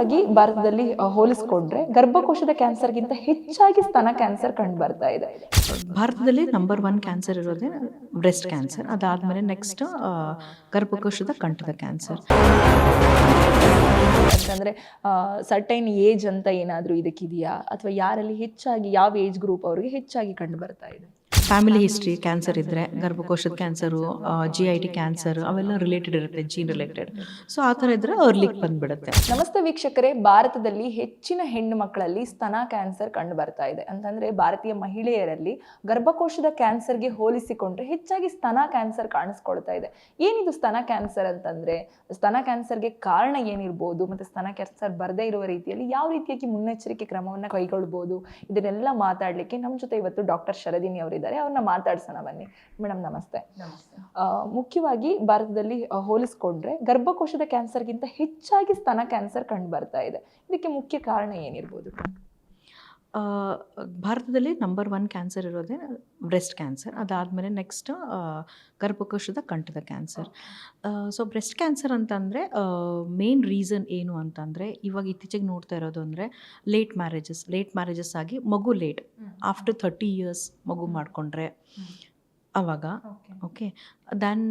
ಮುಖ್ಯವಾಗಿ ಭಾರತದಲ್ಲಿ ಹೋಲಿಸ್ಕೊಂಡ್ರೆ ಗರ್ಭಕೋಶದ ಕ್ಯಾನ್ಸರ್ಗಿಂತ ಹೆಚ್ಚಾಗಿ ಸ್ತನ ಕ್ಯಾನ್ಸರ್ ಕಂಡು ಬರ್ತಾ ಇದೆ. ಭಾರತದಲ್ಲಿ ನಂಬರ್ 1 ಕ್ಯಾನ್ಸರ್ ಇರೋದೇ ಬ್ರೆಸ್ಟ್ ಕ್ಯಾನ್ಸರ್. ಅದಾದಮೇಲೆ ನೆಕ್ಸ್ಟ್ ಗರ್ಭಕೋಶದ ಕಂಠದ ಕ್ಯಾನ್ಸರ್. ಅಂತಂದ್ರೆ ಸರ್ಟೈನ್ ಏಜ್ ಅಂತ ಏನಾದರೂ ಇದಕ್ಕಿದೆಯಾ, ಅಥವಾ ಯಾರಲ್ಲಿ ಹೆಚ್ಚಾಗಿ ಯಾವ ಏಜ್ ಗ್ರೂಪ್ ಅವರಿಗೆ ಹೆಚ್ಚಾಗಿ ಕಂಡು ಬರ್ತಾ ಇದೆ? ಫ್ಯಾಮಿಲಿ ಹಿಸ್ಟ್ರಿ ಕ್ಯಾನ್ಸರ್ ಇದ್ದರೆ ಗರ್ಭಕೋಶದ ಕ್ಯಾನ್ಸರು, GIT ಕ್ಯಾನ್ಸರ್ ಅವೆಲ್ಲ ರಿಲೇಟೆಡ್ ಇರುತ್ತೆ, ಜೀನ್ ರಿಲೇಟೆಡ್. ಸೊ ಆ ಥರ ಇದ್ದರೆ ಅರ್ಲಿಗೆ ಬಂದುಬಿಡುತ್ತೆ. ನಮಸ್ತೆ ವೀಕ್ಷಕರೇ, ಭಾರತದಲ್ಲಿ ಹೆಚ್ಚಿನ ಹೆಣ್ಣು ಮಕ್ಕಳಲ್ಲಿ ಸ್ತನ ಕ್ಯಾನ್ಸರ್ ಕಂಡು ಬರ್ತಾ ಇದೆ. ಅಂತಂದರೆ ಭಾರತೀಯ ಮಹಿಳೆಯರಲ್ಲಿ ಗರ್ಭಕೋಶದ ಕ್ಯಾನ್ಸರ್ಗೆ ಹೋಲಿಸಿಕೊಂಡ್ರೆ ಹೆಚ್ಚಾಗಿ ಸ್ತನ ಕ್ಯಾನ್ಸರ್ ಕಾಣಿಸ್ಕೊಳ್ತಾ ಇದೆ. ಏನಿದು ಸ್ತನ ಕ್ಯಾನ್ಸರ್ ಅಂತಂದರೆ, ಸ್ತನ ಕ್ಯಾನ್ಸರ್ಗೆ ಕಾರಣ ಏನಿರ್ಬೋದು, ಮತ್ತು ಸ್ತನ ಕ್ಯಾನ್ಸರ್ ಬರದೇ ಇರುವ ರೀತಿಯಲ್ಲಿ ಯಾವ ರೀತಿಯಾಗಿ ಮುನ್ನೆಚ್ಚರಿಕೆ ಕ್ರಮವನ್ನು ಕೈಗೊಳ್ಬೋದು, ಇದನ್ನೆಲ್ಲ ಮಾತಾಡಲಿಕ್ಕೆ ನಮ್ಮ ಜೊತೆ ಇವತ್ತು ಡಾಕ್ಟರ್ ಶರದಿನಿ ಅವರಿದ್ದಾರೆ. ಅವ್ರನ್ನ ಮಾತಾಡ್ಸೋಣ ಬನ್ನಿ. ಮೇಡಮ್ ನಮಸ್ತೆ. ಮುಖ್ಯವಾಗಿ ಭಾರತದಲ್ಲಿ ಹೋಲಿಸ್ಕೊಂಡ್ರೆ ಗರ್ಭಕೋಶದ ಕ್ಯಾನ್ಸರ್ಗಿಂತ ಹೆಚ್ಚಾಗಿ ಸ್ತನ ಕ್ಯಾನ್ಸರ್ ಕಂಡು ಬರ್ತಾ ಇದೆ. ಇದಕ್ಕೆ ಮುಖ್ಯ ಕಾರಣ ಏನಿರ್ಬೋದು? ಭಾರತದಲ್ಲಿ ನಂಬರ್ 1 ಕ್ಯಾನ್ಸರ್ ಇರೋದೇ ಬ್ರೆಸ್ಟ್ ಕ್ಯಾನ್ಸರ್. ಅದಾದಮೇಲೆ ನೆಕ್ಸ್ಟ್ ಗರ್ಭಕೋಶದ ಕಂಠದ ಕ್ಯಾನ್ಸರ್. ಸೊ ಬ್ರೆಸ್ಟ್ ಕ್ಯಾನ್ಸರ್ ಅಂತಂದರೆ ಮೇನ್ ರೀಸನ್ ಏನು ಅಂತಂದರೆ, ಇವಾಗ ಇತ್ತೀಚೆಗೆ ನೋಡ್ತಾ ಇರೋದು ಅಂದರೆ ಲೇಟ್ ಮ್ಯಾರೇಜಸ್ ಆಗಿ ಮಗು ಲೇಟ್ ಆಫ್ಟರ್ 30 years ಮಗು ಮಾಡಿಕೊಂಡ್ರೆ ಆವಾಗ ಓಕೆ ದೆನ್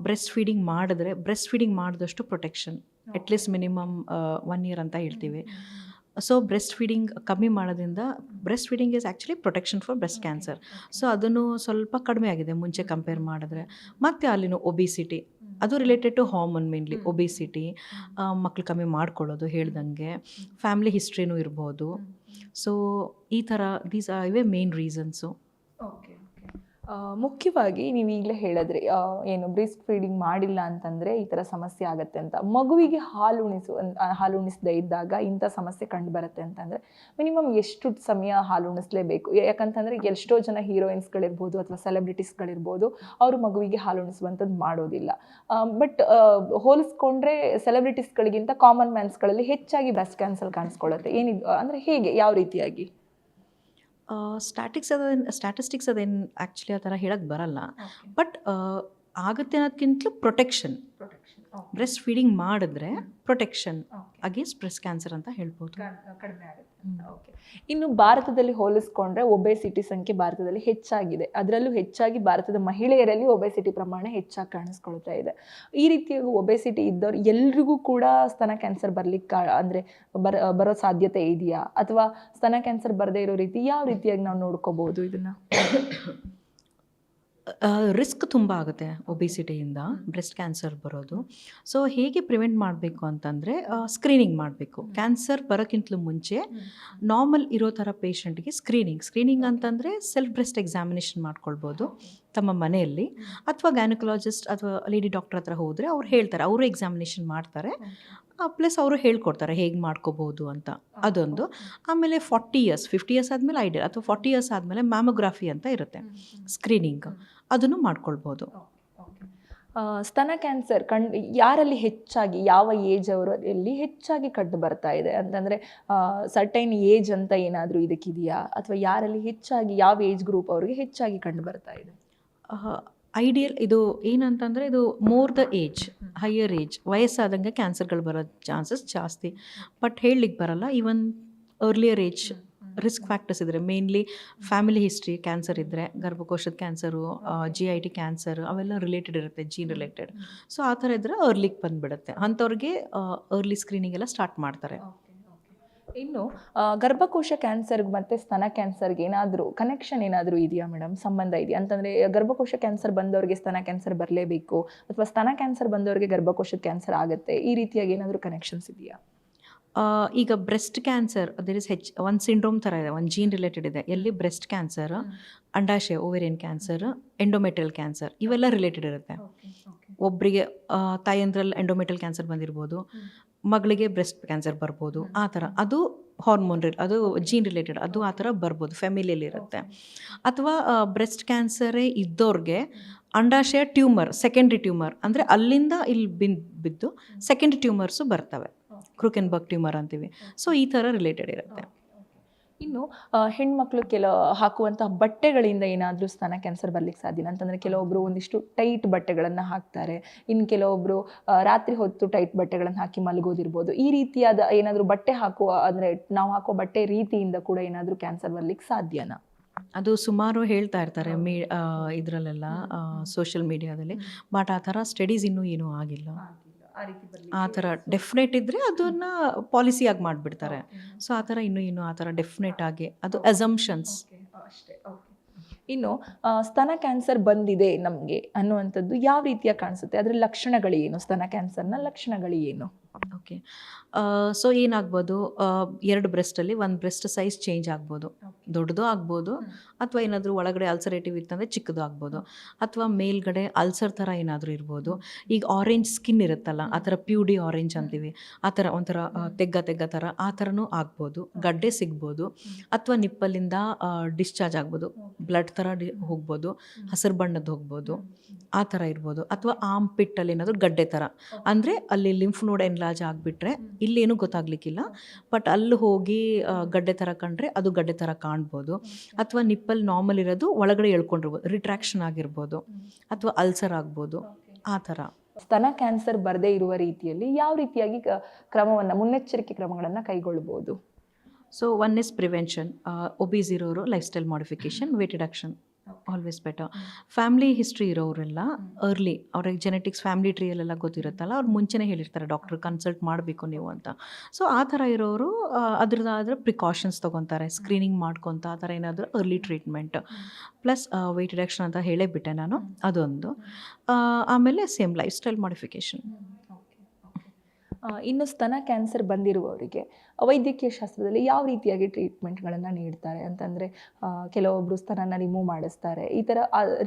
ಬ್ರೆಸ್ಟ್ ಫೀಡಿಂಗ್ ಮಾಡಿದಷ್ಟು ಪ್ರೊಟೆಕ್ಷನ್, ಅಟ್ಲೀಸ್ಟ್ ಮಿನಿಮಮ್ 1 year ಅಂತ ಹೇಳ್ತೀವಿ. ಸೊ ಬ್ರೆಸ್ಟ್ ಫೀಡಿಂಗ್ ಕಮ್ಮಿ ಮಾಡೋದ್ರಿಂದ, breast feeding is actually protection for breast cancer. So ಅದನ್ನು ಸ್ವಲ್ಪ ಕಡಿಮೆ ಆಗಿದೆ ಮುಂಚೆ ಕಂಪೇರ್ ಮಾಡಿದ್ರೆ. ಮತ್ತು ಅಲ್ಲಿನ ಒಬಿಸಿಟಿ, ಅದು related to hormone mainly. Obesity, ಮಕ್ಳು ಕಮ್ಮಿ ಮಾಡ್ಕೊಳ್ಳೋದು ಹೇಳ್ದಂಗೆ, ಫ್ಯಾಮಿಲಿ ಹಿಸ್ಟ್ರಿನೂ ಇರ್ಬೋದು. ಸೊ ಈ ಥರ ಇವೇ ಮೇನ್ ರೀಸನ್ಸು. ಮುಖ್ಯವಾಗಿ ನೀವು ಈಗಲೇ ಹೇಳಿದ್ರಿ, ಏನು ಬ್ರೆಸ್ಟ್ ಫೀಡಿಂಗ್ ಮಾಡಿಲ್ಲ ಅಂತಂದರೆ ಈ ಥರ ಸಮಸ್ಯೆ ಆಗುತ್ತೆ ಅಂತ. ಮಗುವಿಗೆ ಹಾಲು ಉಣಿಸದೇ ಇದ್ದಾಗ ಇಂಥ ಸಮಸ್ಯೆ ಕಂಡು ಬರುತ್ತೆ ಅಂತಂದರೆ ಮಿನಿಮಮ್ ಎಷ್ಟು ಸಮಯ ಹಾಲು ಉಣಿಸಲೇಬೇಕು? ಯಾಕಂತಂದರೆ ಎಷ್ಟೋ ಜನ ಹೀರೋಯಿನ್ಸ್ಗಳಿರ್ಬೋದು ಅಥವಾ ಸೆಲೆಬ್ರಿಟೀಸ್ಗಳಿರ್ಬೋದು, ಅವರು ಮಗುವಿಗೆ ಹಾಲು ಉಣಿಸುವಂಥದ್ದು ಮಾಡೋದಿಲ್ಲ. ಬಟ್ ಹೋಲಿಸ್ಕೊಂಡ್ರೆ ಸೆಲೆಬ್ರಿಟೀಸ್ಗಳಿಗಿಂತ ಕಾಮನ್ ಮ್ಯಾನ್ಸ್ಗಳಲ್ಲಿ ಹೆಚ್ಚಾಗಿ ಬ್ರೆಸ್ಟ್ ಕ್ಯಾನ್ಸರ್ ಕಾಣಿಸ್ಕೊಳ್ಳುತ್ತೆ. ಏನಿದು ಅಂದರೆ ಹೇಗೆ, ಯಾವ ರೀತಿಯಾಗಿ? ಸ್ಟ್ಯಾಟಿಸ್ಟಿಕ್ಸ್ ಅದೇನು ಆ್ಯಕ್ಚುಲಿ ಆ ಥರ ಹೇಳಕ್ಕೆ ಬರಲ್ಲ. ಬಟ್ ಆಗುತ್ತೆ ಅನ್ನೋದಕ್ಕಿಂತಲೂ ಪ್ರೊಟೆಕ್ಷನ್, ಬ್ರೆಸ್ಟ್ ಫೀಡಿಂಗ್ ಮಾಡಿದ್ರೆ ಪ್ರೊಟೆಕ್ಷನ್ ಅಗೇನ್ಸ್ಟ್ ಬ್ರೆಸ್ಟ್ ಕ್ಯಾನ್ಸರ್ ಅಂತ ಹೇಳ್ಬೋದು. ಕಡಿಮೆ ಆಗುತ್ತೆ. ಓಕೆ. ಇನ್ನು ಭಾರತದಲ್ಲಿ ಹೋಲಿಸ್ಕೊಂಡ್ರೆ ಒಬೆಸಿಟಿ ಸಂಖ್ಯೆ ಭಾರತದಲ್ಲಿ ಹೆಚ್ಚಾಗಿದೆ. ಅದರಲ್ಲೂ ಹೆಚ್ಚಾಗಿ ಭಾರತದ ಮಹಿಳೆಯರಲ್ಲಿ ಒಬೆಸಿಟಿ ಪ್ರಮಾಣ ಹೆಚ್ಚಾಗಿ ಕಾಣಿಸ್ಕೊಳ್ತಾ ಇದೆ. ಈ ರೀತಿಯಾಗಿ ಒಬೆಸಿಟಿ ಇದ್ದವ್ರು ಎಲ್ರಿಗೂ ಕೂಡ ಸ್ತನ ಕ್ಯಾನ್ಸರ್ ಬರಲಿಕ್ಕೆ ಅಂದರೆ ಬರೋ ಸಾಧ್ಯತೆ ಇದೆಯಾ, ಅಥವಾ ಸ್ತನ ಕ್ಯಾನ್ಸರ್ ಬರದೇ ಇರೋ ರೀತಿ ಯಾವ ರೀತಿಯಾಗಿ ನಾವು ನೋಡ್ಕೋಬಹುದು ಇದನ್ನು? ರಿಸ್ಕ್ ತುಂಬ ಆಗುತ್ತೆ ಒಬಿಸಿಟಿಯಿಂದ ಬ್ರೆಸ್ಟ್ ಕ್ಯಾನ್ಸರ್ ಬರೋದು. ಸೊ ಹೇಗೆ ಪ್ರಿವೆಂಟ್ ಮಾಡಬೇಕು ಅಂತಂದರೆ, ಸ್ಕ್ರೀನಿಂಗ್ ಮಾಡಬೇಕು. ಕ್ಯಾನ್ಸರ್ ಬರೋಕ್ಕಿಂತಲೂ ಮುಂಚೆ ನಾರ್ಮಲ್ ಇರೋ ಥರ ಪೇಷಂಟ್ಗೆ ಸ್ಕ್ರೀನಿಂಗ್ ಅಂತಂದರೆ ಸೆಲ್ಫ್ ಬ್ರೆಸ್ಟ್ ಎಕ್ಸಾಮಿನೇಷನ್ ಮಾಡ್ಕೊಳ್ಬೋದು ತಮ್ಮ ಮನೆಯಲ್ಲಿ, ಅಥವಾ ಗೈನಕಾಲಜಿಸ್ಟ್ ಅಥವಾ ಲೇಡಿ ಡಾಕ್ಟರ್ ಹತ್ರ ಹೋದರೆ ಅವ್ರು ಹೇಳ್ತಾರೆ, ಅವರು ಎಕ್ಸಾಮಿನೇಷನ್ ಮಾಡ್ತಾರೆ, ಪ್ಲಸ್ ಅವರು ಹೇಳ್ಕೊಡ್ತಾರೆ ಹೇಗೆ ಮಾಡ್ಕೋಬೋದು ಅಂತ. ಅದೊಂದು. ಆಮೇಲೆ 50 years ಆದಮೇಲೆ ಐಡಿಯಲ್, ಅಥವಾ 40 years ಆದಮೇಲೆ ಮ್ಯಾಮೋಗ್ರಾಫಿ ಅಂತ ಇರುತ್ತೆ, ಸ್ಕ್ರೀನಿಂಗ್, ಅದನ್ನು ಮಾಡ್ಕೊಳ್ಬೋದು. ಸ್ತನ ಕ್ಯಾನ್ಸರ್ ಯಾರಲ್ಲಿ ಹೆಚ್ಚಾಗಿ, ಯಾವ ಏಜ್ ಅವರಲ್ಲಿ ಹೆಚ್ಚಾಗಿ ಕಂಡು ಬರ್ತಾ ಇದೆ ಅಂತಂದರೆ ಸರ್ಟೈನ್ ಏಜ್ ಅಂತ ಏನಾದರೂ ಇದಕ್ಕಿದೆಯಾ, ಅಥವಾ ಯಾರಲ್ಲಿ ಹೆಚ್ಚಾಗಿ ಯಾವ ಏಜ್ ಗ್ರೂಪ್ ಅವರಿಗೆ ಹೆಚ್ಚಾಗಿ ಕಂಡು ಬರ್ತಾ ಇದೆ? ಐಡಿಯಲ್ ಇದು ಏನಂತಂದರೆ, ಇದು more the age, higher age, ವಯಸ್ಸಾದಂಗೆ ಕ್ಯಾನ್ಸರ್ಗಳು ಬರೋ ಚಾನ್ಸಸ್ ಜಾಸ್ತಿ. ಬಟ್ ಹೇಳಲಿಕ್ಕೆ ಬರಲ್ಲ. Even earlier age risk factors ಇದ್ದರೆ, ಮೇನ್ಲಿ ಫ್ಯಾಮಿಲಿ ಹಿಸ್ಟ್ರಿ ಕ್ಯಾನ್ಸರ್ ಇದ್ದರೆ, ಗರ್ಭಕೋಶದ ಕ್ಯಾನ್ಸರು, GIT ಕ್ಯಾನ್ಸರ್ ಅವೆಲ್ಲ ರಿಲೇಟೆಡ್ ಇರುತ್ತೆ, ಜೀನ್ ರಿಲೇಟೆಡ್. ಸೊ ಆ ಥರ ಇದ್ದರೆ ಅರ್ಲಿಗೆ ಬಂದುಬಿಡುತ್ತೆ. ಅಂಥವ್ರಿಗೆ ಅರ್ಲಿ ಸ್ಕ್ರೀನಿಂಗ್ ಎಲ್ಲ ಸ್ಟಾರ್ಟ್ ಮಾಡ್ತಾರೆ. ಇನ್ನು ಗರ್ಭಕೋಶ ಕ್ಯಾನ್ಸರ್ಗೆ ಮತ್ತು ಸ್ತನ ಕ್ಯಾನ್ಸರ್ಗೆ ಏನಾದರೂ ಕನೆಕ್ಷನ್ ಏನಾದರೂ ಇದೆಯಾ ಮೇಡಮ್, ಸಂಬಂಧ ಇದೆಯಾ? ಅಂತಂದರೆ ಗರ್ಭಕೋಶ ಕ್ಯಾನ್ಸರ್ ಬಂದವರಿಗೆ ಸ್ತನ ಕ್ಯಾನ್ಸರ್ ಬರಲೇಬೇಕು, ಅಥವಾ ಸ್ತನ ಕ್ಯಾನ್ಸರ್ ಬಂದವರಿಗೆ ಗರ್ಭಕೋಶದ ಕ್ಯಾನ್ಸರ್ ಆಗುತ್ತೆ, ಈ ರೀತಿಯಾಗಿ ಏನಾದರೂ ಕನೆಕ್ಷನ್ಸ್ ಇದೆಯಾ? ಈಗ ಬ್ರೆಸ್ಟ್ ಕ್ಯಾನ್ಸರ್ ದೇರ್ ಇಸ್ ಒಂದು ಸಿಂಡ್ರೋಮ್ ಥರ ಇದೆ, ಒಂದು ಜೀನ್ ರಿಲೇಟೆಡ್ ಇದೆ. ಎಲ್ಲಿ ಬ್ರೆಸ್ಟ್ ಕ್ಯಾನ್ಸರ್, ಅಂಡಾಶಯ ಓವೇರಿಯನ್ ಕ್ಯಾನ್ಸರ್, ಎಂಡೋಮೆಟ್ರಿಯಲ್ ಕ್ಯಾನ್ಸರ್ ಇವೆಲ್ಲ ರಿಲೇಟೆಡ್ ಇರುತ್ತೆ. ಒಬ್ಬರಿಗೆ ತಾಯಂದ್ರಲ್ಲಿ ಎಂಡೋಮೆಟ್ರಿಯಲ್ ಕ್ಯಾನ್ಸರ್ ಬಂದಿರ್ಬೋದು, ಮಗಳಿಗೆ ಬ್ರೆಸ್ಟ್ ಕ್ಯಾನ್ಸರ್ ಬರ್ಬೋದು, ಆ ಥರ. ಅದು ಹಾರ್ಮೋನ್ ಅದು ಜೀನ್ ರಿಲೇಟೆಡ್, ಅದು ಆ ಥರ ಬರ್ಬೋದು, ಫ್ಯಾಮಿಲಿಯಲ್ಲಿ ಇರುತ್ತೆ. ಅಥವಾ ಬ್ರೆಸ್ಟ್ ಕ್ಯಾನ್ಸರೇ ಇದ್ದವ್ರಿಗೆ ಅಂಡಾಶಯ ಟ್ಯೂಮರ್, ಸೆಕೆಂಡ್ರಿ ಟ್ಯೂಮರ್, ಅಂದರೆ ಅಲ್ಲಿಂದ ಇಲ್ಲಿ ಬಿದ್ದು ಸೆಕೆಂಡ್ರಿ ಟ್ಯೂಮರ್ಸು ಬರ್ತವೆ, ಕ್ರೂಕೆನ್ಬರ್ಗ್ ಟ್ಯೂಮರ್ ಅಂತೀವಿ. ಸೊ ಈ ಥರ ರಿಲೇಟೆಡ್ ಇರುತ್ತೆ. ಇನ್ನು ಹೆಣ್ಮಕ್ಳು ಹಾಕುವಂತಹ ಬಟ್ಟೆಗಳಿಂದ ಏನಾದರೂ ಸ್ತನ ಕ್ಯಾನ್ಸರ್ ಬರ್ಲಿಕ್ಕೆ ಸಾಧ್ಯನಾ ಅಂತಂದರೆ ಕೆಲವೊಬ್ಬರು ಒಂದಿಷ್ಟು ಟೈಟ್ ಬಟ್ಟೆಗಳನ್ನು ಹಾಕ್ತಾರೆ, ಇನ್ನು ಕೆಲವೊಬ್ಬರು ರಾತ್ರಿ ಹೊತ್ತು ಟೈಟ್ ಬಟ್ಟೆಗಳನ್ನು ಹಾಕಿ ಮಲಗೋದಿರ್ಬೋದು. ಈ ರೀತಿಯಾದ ಏನಾದರೂ ಬಟ್ಟೆ ಹಾಕುವ ಅಂದರೆ ನಾವು ಹಾಕೋ ಬಟ್ಟೆ ರೀತಿಯಿಂದ ಕೂಡ ಏನಾದರೂ ಕ್ಯಾನ್ಸರ್ ಬರ್ಲಿಕ್ಕೆ ಸಾಧ್ಯನಾ? ಅದು ಸುಮಾರು ಹೇಳ್ತಾ ಇರ್ತಾರೆ ಇದರಲ್ಲೆಲ್ಲ ಸೋಷಿಯಲ್ ಮೀಡಿಯಾದಲ್ಲಿ. ಬಟ್ ಆ ಥರ ಸ್ಟಡೀಸ್ ಇನ್ನೂ ಏನೂ ಆಗಿಲ್ಲ. ಆ ಥರ ಡೆಫಿನೆಟ್ ಇದ್ದರೆ ಅದನ್ನು ಪಾಲಿಸಿಯಾಗಿ ಮಾಡಿಬಿಡ್ತಾರೆ. ಸೊ ಆ ಥರ ಇನ್ನೂ ಆ ಥರ ಡೆಫಿನೆಟ್ ಆಗಿ ಅದು ಅಸಂಪ್ಷನ್ಸ್ ಅಷ್ಟೇ. ಇನ್ನು ಸ್ತನ ಕ್ಯಾನ್ಸರ್ ಬಂದಿದೆ ನಮಗೆ ಅನ್ನುವಂಥದ್ದು ಯಾವ ರೀತಿಯಾಗಿ ಕಾಣಿಸುತ್ತೆ? ಅದರ ಲಕ್ಷಣಗಳೇನು? ಸ್ತನ ಕ್ಯಾನ್ಸರ್ನ ಲಕ್ಷಣಗಳೇನು? ಓಕೆ, ಸೊ ಏನಾಗ್ಬೋದು, 2 ಬ್ರೆಸ್ಟಲ್ಲಿ ಒಂದು ಬ್ರೆಸ್ಟ್ ಸೈಜ್ ಚೇಂಜ್ ಆಗ್ಬೋದು, ದೊಡ್ಡದು ಆಗ್ಬೋದು, ಅಥವಾ ಏನಾದರೂ ಒಳಗಡೆ ಅಲ್ಸರೇಟಿವ್ ಇತ್ತಂದರೆ ಚಿಕ್ಕದು ಆಗ್ಬೋದು, ಅಥವಾ ಮೇಲ್ಗಡೆ ಅಲ್ಸರ್ ಥರ ಏನಾದರೂ ಇರ್ಬೋದು. ಈಗ ಆರೆಂಜ್ ಸ್ಕಿನ್ ಇರುತ್ತಲ್ಲ, ಆ ಥರ ಪ್ಯೂಡಿ ಆರೆಂಜ್ ಅಂತೀವಿ, ಆ ಥರ ಒಂಥರ ತೆಗ್ಗ ಥರ ಆ ಥರನೂ ಆಗ್ಬೋದು. ಗಡ್ಡೆ ಸಿಗ್ಬೋದು, ಅಥವಾ ನಿಪ್ಪಲ್ಲಿಂದ ಡಿಸ್ಚಾರ್ಜ್ ಆಗ್ಬೋದು, ಬ್ಲಡ್ ಥರ ಹೋಗ್ಬೋದು, ಹಸಿರು ಬಣ್ಣದ್ದು ಹೋಗ್ಬೋದು, ಆ ಥರ ಇರ್ಬೋದು. ಅಥವಾ ಆಮ್ ಪಿಟ್ಟಲ್ಲಿ ಏನಾದರೂ ಗಡ್ಡೆ ಥರ ಅಂದರೆ ಅಲ್ಲಿ ಲಿಂಫ್ ನೋಡ್ ಎನ್ಲಾರ್ಜ್ ಆಗಿಬಿಟ್ರೆ ಇಲ್ಲೇನೂ ಗೊತ್ತಾಗ್ಲಿಕ್ಕಿಲ್ಲ, ಬಟ್ ಅಲ್ಲಿ ಹೋಗಿ ಗಡ್ಡೆ ಥರ ಕಂಡ್ರೆ ಅದು ಗಡ್ಡೆ ಥರ ಕಾಣ್ಬೋದು. ಅಥವಾ ನಿಪ್ಪಲ್ ನಾರ್ಮಲ್ ಇರೋದು ಒಳಗಡೆ ಎಳ್ಕೊಂಡಿರ್ಬೋದು, ರಿಟ್ರಾಕ್ಷನ್ ಆಗಿರ್ಬೋದು, ಅಥವಾ ಅಲ್ಸರ್ ಆಗ್ಬೋದು, ಆ ಥರ. ಸ್ತನ ಕ್ಯಾನ್ಸರ್ ಬರದೇ ಇರುವ ರೀತಿಯಲ್ಲಿ ಯಾವ ರೀತಿಯಾಗಿ ಮುನ್ನೆಚ್ಚರಿಕೆ ಕ್ರಮಗಳನ್ನು ಕೈಗೊಳ್ಬೋದು? So one is prevention, obese ಇರೋರು life style modification, weight reduction always better. Family history ಇರೋರೆಲ್ಲ ಅರ್ಲಿ, ಅವ್ರಿಗೆ ಜೆನೆಟಿಕ್ಸ್ ಫ್ಯಾಮಿಲಿ ಟ್ರೀಯಲ್ಲೆಲ್ಲ ಗೊತ್ತಿರುತ್ತಲ್ಲ, ಅವ್ರು ಮುಂಚೆನೇ ಹೇಳಿರ್ತಾರೆ ಡಾಕ್ಟ್ರ್ ಕನ್ಸಲ್ಟ್ ಮಾಡಬೇಕು ನೀವು ಅಂತ. ಸೊ ಆ ಥರ ಇರೋರು ಅದ್ರದ್ದಾದ್ರೆ ಪ್ರಿಕಾಷನ್ಸ್ ತೊಗೊತಾರೆ, ಸ್ಕ್ರೀನಿಂಗ್ ಮಾಡ್ಕೊತ ಆ ಥರ ಏನಾದರೂ early treatment. Plus weight reduction ಅಂತ ಹೇಳೇ ಬಿಟ್ಟೆ ನಾನು, ಅದೊಂದು. ಆಮೇಲೆ ಸೇಮ್ ಲೈಫ್ ಸ್ಟೈಲ್ ಮಾಡಿಫಿಕೇಶನ್. ಇನ್ನು ಸ್ತನ ಕ್ಯಾನ್ಸರ್ ಬಂದಿರುವವರಿಗೆ ವೈದ್ಯಕೀಯ ಶಾಸ್ತ್ರದಲ್ಲಿ ಯಾವ ರೀತಿಯಾಗಿ ಟ್ರೀಟ್ಮೆಂಟ್ಗಳನ್ನು ನೀಡ್ತಾರೆ ಅಂತಂದರೆ ಕೆಲವೊಬ್ಬರು ಸ್ತನನ ರಿಮೂವ್ ಮಾಡಿಸ್ತಾರೆ. ಈ ಥರ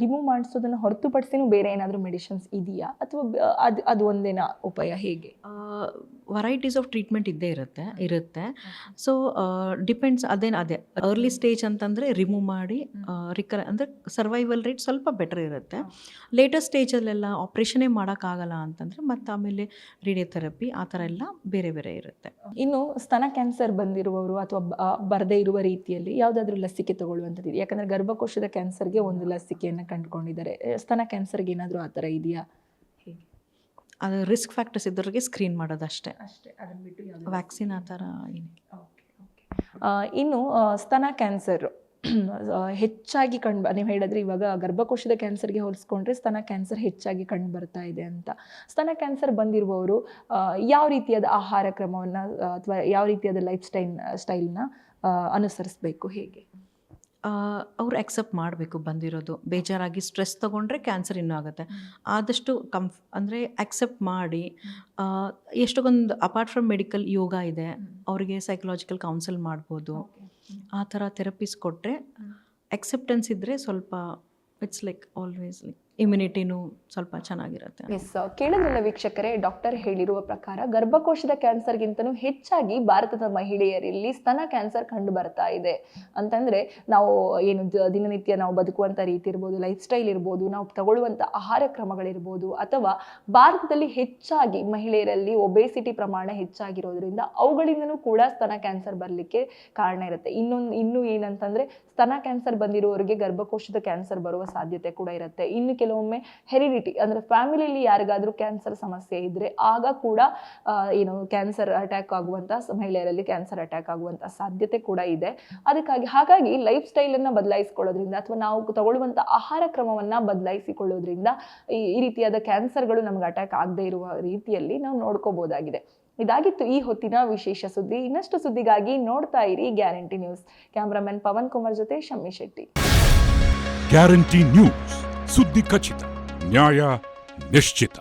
ರಿಮೂವ್ ಮಾಡಿಸೋದನ್ನು ಹೊರತುಪಡಿಸಿನೂ ಬೇರೆ ಏನಾದರೂ ಮೆಡಿಸಿನ್ಸ್ ಇದೆಯಾ, ಅಥವಾ ಅದು ಒಂದೇನಾ ಉಪಾಯ? ಹೇಗೆ? ವೆರೈಟೀಸ್ ಆಫ್ ಟ್ರೀಟ್ಮೆಂಟ್ ಇದ್ದೇ ಇರುತ್ತೆ. So depends. ಅದೇ ಅರ್ಲಿ ಸ್ಟೇಜ್ ಅಂತಂದರೆ ರಿಮೂವ್ ಮಾಡಿ ಅಂದರೆ ಸರ್ವೈವಲ್ ರೇಟ್ ಸ್ವಲ್ಪ ಬೆಟರ್ ಇರುತ್ತೆ. ಲೇಟರ್ ಸ್ಟೇಜಲ್ಲೆಲ್ಲ ಆಪ್ರೇಷನ್ನೇ ಮಾಡೋಕ್ಕಾಗಲ್ಲ ಅಂತಂದರೆ ಮತ್ತು ಆಮೇಲೆ ರೇಡಿಯೋಥೆರಪಿ ಆ ಥರ ಎಲ್ಲ ಬೇರೆ ಬೇರೆ ಇರುತ್ತೆ. ಇನ್ನು ಸ್ತನ ಕ್ಯಾನ್ಸರ್ ಬಂದಿರುವವರು ಅಥವಾ ಬರದೇ ಇರುವ ರೀತಿಯಲ್ಲಿ ಯಾವುದಾದ್ರೂ ಲಸಿಕೆ ತಗೊಳ್ಳುವಂಥದ್ದು? ಯಾಕಂದರೆ ಗರ್ಭಕೋಶದ ಕ್ಯಾನ್ಸರ್ಗೆ ಒಂದು ಲಸಿಕೆಯನ್ನು ಕಂಡುಕೊಂಡಿದ್ದಾರೆ, ಸ್ತನ ಕ್ಯಾನ್ಸರ್ಗೆ ಏನಾದರೂ ಆ ಥರ ಇದೆಯಾ? ಹೇಗೆ? ಅದು ರಿಸ್ಕ್ ಫ್ಯಾಕ್ಟರ್ಸ್ ಇದ್ದವ್ರಿಗೆ ಸ್ಕ್ರೀನ್ ಮಾಡೋದಷ್ಟೇ, ಅದನ್ನು ಬಿಟ್ಟು ವ್ಯಾಕ್ಸಿನ್ ಆ ಥರ ಏನಿಲ್ಲ. ಇನ್ನು ಸ್ತನ ಕ್ಯಾನ್ಸರ್ ಹೆಚ್ಚಾಗಿ ನೀವು ಹೇಳಿದ್ರೆ ಇವಾಗ ಗರ್ಭಕೋಶದ ಕ್ಯಾನ್ಸರ್ಗೆ ಹೋಲಿಸ್ಕೊಂಡ್ರೆ ಸ್ತನ ಕ್ಯಾನ್ಸರ್ ಹೆಚ್ಚಾಗಿ ಕಂಡು ಬರ್ತಾ ಇದೆ ಅಂತ. ಸ್ತನ ಕ್ಯಾನ್ಸರ್ ಬಂದಿರುವವರು ಯಾವ ರೀತಿಯಾದ ಆಹಾರ ಕ್ರಮವನ್ನು ಅಥವಾ ಯಾವ ರೀತಿಯಾದ ಸ್ಟೈಲ್ನ ಅನುಸರಿಸಬೇಕು? ಹೇಗೆ? ಅವ್ರು ಅಕ್ಸೆಪ್ಟ್ ಮಾಡಬೇಕು ಬಂದಿರೋದು. ಬೇಜಾರಾಗಿ ಸ್ಟ್ರೆಸ್ ತೊಗೊಂಡ್ರೆ ಕ್ಯಾನ್ಸರ್ ಇನ್ನೂ ಆಗುತ್ತೆ. ಆದಷ್ಟು ಅಂದರೆ ಅಕ್ಸೆಪ್ಟ್ ಮಾಡಿ, ಎಷ್ಟೊಂದು ಅಪಾರ್ಟ್ ಫ್ರಮ್ ಮೆಡಿಕಲ್ ಯೋಗ ಇದೆ, ಅವರಿಗೆ ಸೈಕಲಾಜಿಕಲ್ ಕೌನ್ಸಿಲ್ ಮಾಡ್ಬೋದು. ಆ ಥರ ಥೆರಪೀಸ್ ಕೊಟ್ಟರೆ ಅಕ್ಸೆಪ್ಟೆನ್ಸ್ ಇದ್ದರೆ ಸ್ವಲ್ಪ ಇಟ್ಸ್ ಲೈಕ್ ಆಲ್ವೇಸ್ ಲೈಕ್ ಇಮ್ಯುನಿಟಿನೂ ಸ್ವಲ್ಪ ಚೆನ್ನಾಗಿರುತ್ತೆ. ಎಸ್, ಕೇಳಿದ್ರಲ್ಲ ವೀಕ್ಷಕರೇ, ಡಾಕ್ಟರ್ ಹೇಳಿರುವ ಪ್ರಕಾರ ಗರ್ಭಕೋಶದ ಕ್ಯಾನ್ಸರ್ಗಿಂತನೂ ಹೆಚ್ಚಾಗಿ ಭಾರತದ ಮಹಿಳೆಯರಲ್ಲಿ ಸ್ತನ ಕ್ಯಾನ್ಸರ್ ಕಂಡು ಬರ್ತಾ ಇದೆ. ಅಂತಂದರೆ ನಾವು ಏನು ದಿನನಿತ್ಯ ನಾವು ಬದುಕುವಂಥ ರೀತಿ ಇರ್ಬೋದು, ಲೈಫ್ ಸ್ಟೈಲ್ ಇರ್ಬೋದು, ನಾವು ತಗೊಳ್ಳುವಂಥ ಆಹಾರ ಕ್ರಮಗಳಿರ್ಬೋದು, ಅಥವಾ ಭಾರತದಲ್ಲಿ ಹೆಚ್ಚಾಗಿ ಮಹಿಳೆಯರಲ್ಲಿ ಒಬೇಸಿಟಿ ಪ್ರಮಾಣ ಹೆಚ್ಚಾಗಿರೋದ್ರಿಂದ ಅವುಗಳಿಂದನೂ ಕೂಡ ಸ್ತನ ಕ್ಯಾನ್ಸರ್ ಬರಲಿಕ್ಕೆ ಕಾರಣ ಇರುತ್ತೆ. ಇನ್ನೂ ಏನಂತಂದರೆ ಸ್ತನ ಕ್ಯಾನ್ಸರ್ ಬಂದಿರುವವರಿಗೆ ಗರ್ಭಕೋಶದ ಕ್ಯಾನ್ಸರ್ ಬರುವ ಸಾಧ್ಯತೆ ಕೂಡ ಇರುತ್ತೆ. ಇನ್ನು ಕೆಲವೊಮ್ಮೆ ಹೆರಿಡಿಟಿ ಅಂದರೆ ಫ್ಯಾಮಿಲಿಯಲ್ಲಿ ಯಾರಿಗಾದ್ರೂ ಕ್ಯಾನ್ಸರ್ ಸಮಸ್ಯೆ ಇದ್ರೆ ಆಗ ಕೂಡ ಕ್ಯಾನ್ಸರ್ ಅಟ್ಯಾಕ್ ಆಗುವಂಥ ಮಹಿಳೆಯರಲ್ಲಿ ಕ್ಯಾನ್ಸರ್ ಅಟ್ಯಾಕ್ ಆಗುವಂಥ ಸಾಧ್ಯತೆ ಕೂಡ ಇದೆ. ಹಾಗಾಗಿ ಲೈಫ್ ಸ್ಟೈಲನ್ನು ಬದಲಾಯಿಸಿಕೊಳ್ಳೋದ್ರಿಂದ ಅಥವಾ ನಾವು ತಗೊಳ್ಳುವಂಥ ಆಹಾರ ಕ್ರಮವನ್ನು ಬದಲಾಯಿಸಿಕೊಳ್ಳೋದ್ರಿಂದ ಈ ರೀತಿಯಾದ ಕ್ಯಾನ್ಸರ್ಗಳು ನಮ್ಗೆ ಅಟ್ಯಾಕ್ ಆಗದೆ ಇರುವ ರೀತಿಯಲ್ಲಿ ನಾವು ನೋಡ್ಕೋಬಹುದಾಗಿದೆ. ಇದಾಗಿತ್ತು ಈ ಹೊತ್ತಿನ ವಿಶೇಷ ಸುದ್ದಿ. ಇನ್ನಷ್ಟು ಸುದ್ದಿಗಾಗಿ ನೋಡ್ತಾ ಇರಿ Guarantee News. Cameraman Pavan Kumar ಜೊತೆ ಶಮ್ಮಿ ಶೆಟ್ಟಿ. ಗ್ಯಾರಂಟಿ ನ್ಯೂಸ್, ಸುದ್ದಿ ಖಚಿತ, ನ್ಯಾಯ ನಿಶ್ಚಿತ.